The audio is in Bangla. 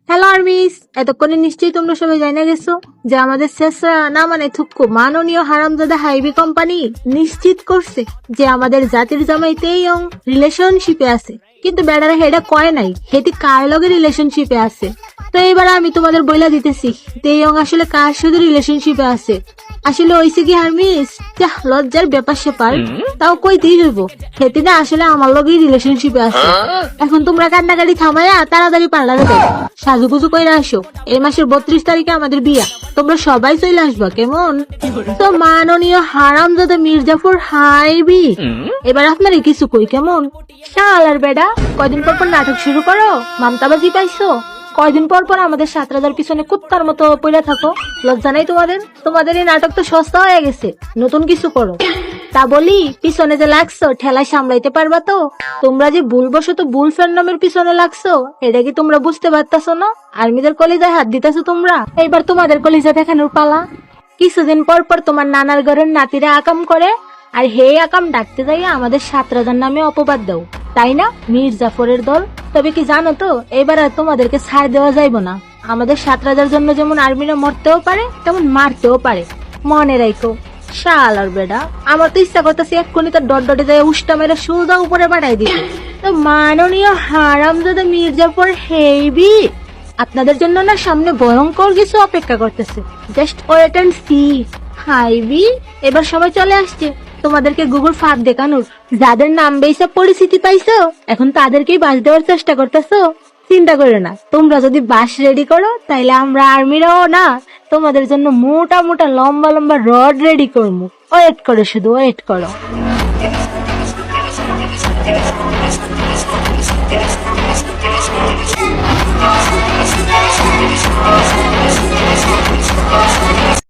হ্যালো আর্মিস, এতক্ষণে নিশ্চয়ই তোমরা সবাই জানা গেছো যে আমাদের শেষরা না মানে থুক্কু মাননীয় হারামজাদা হাইবি কোম্পানি নিশ্চিত করছে যে আমাদের জাতির জামাই তেইয়ং রিলেশনশিপে আছে। কিন্তু বেড়ারা হেডা কয় নাই হেটি কার লগে রিলেশনশিপে আছে। তো এবার আমি তোমাদের বইলা দিতেছি তেইয়ং আসলে কার সাথে রিলেশনশিপে আছে। আসলে হইছে কি আর্মিস, যা লজ্জার ব্যাপার সেপার তাও কইতেই হইব, হেটি না আসলে আমার লগেই রিলেশনশিপে আছে। এখন তোমরা কান্নাকাটি থামাইয়া তাড়াতাড়ি পার্লারে যাও, সাজুগুজু কইরা আসো। এই মাসের 32 তারিখে আমাদের বিয়া, তোমরা সবাই চলে আসবা কেমন? তো মাননীয় হারামজাদা মির্জাফর হাইবি, এবার আপনারা কিছু কই কেমন? শালার বেডা, কয়দিন পর পর নাটক শুরু করো, মামতাবাজি পাইছো? কয়দিন পর পর আমাদের 7 পিছনে কুত্তার মতো পড়ে থাকো, লজ্জা নাই তোমাদের? তোমাদের এই নাটক তো সস্তা হয়ে গেছে, নতুন কিছু করো। তা বলি, পিছনে যে লাগছো ঠেলায় সামলাইতে পারবা তো? তোমরা যে ভুলবশত বুল ফ্যান্ডমের পিছনে লাগছো, এটা কি তোমরা বুঝতে পারতাছো না? আর্মিদের কলিজায় হাত দিতেছো তোমরা, এইবার তোমাদের কলিজা দেখানোর পালা। কিছুদিন পর পর তোমার নানার ঘরের নাতিরা আকাম করে, আর হে আকাম ডাকতে যাইয়া আমাদের 7 রাজার নামে অপবাদ দাও, তাই না মির্জাফরের দল? তবে কি জানো তো, এবার আর তোমাদেরকে ছাড় দেওয়া যাইব না। আমাদের 7 রাজার জন্য যেমন আর্মিরা মরতেও পারে তেমন মারতেও পারে, মনে রাখো। শালার বেডা, আমার তো ইচ্ছা করতেছে এক্ষুনি তার ডট যায় উষ্টা মেরে সোজা উপরে পাঠাই দিবে। তো মাননীয় হারামজাদা মির্জাফর হেইবি, আপনাদের জন্য না সামনে ভয়ঙ্কর কিছু অপেক্ষা করতেছে, জাস্ট ওয়েট এন্ড সি। হাইবি, এবার সবাই চলে আসছে তোমাদেরকে গুগল ফাঁদ দেখানোর। যাদের নাম বেসা পরিচিতি পাইছো, এখন তাদেরকেই বাস দেওয়ার চেষ্টা করতেছো। চিন্তা করো না, তোমরা যদি বাস রেডি করো তাইলে আমরা আর্মিরাও না তোমাদের জন্য মোটা মোটা লম্বা লম্বা রড রেডি করবো। ওয়েট করো, শুধু ওয়েট করো।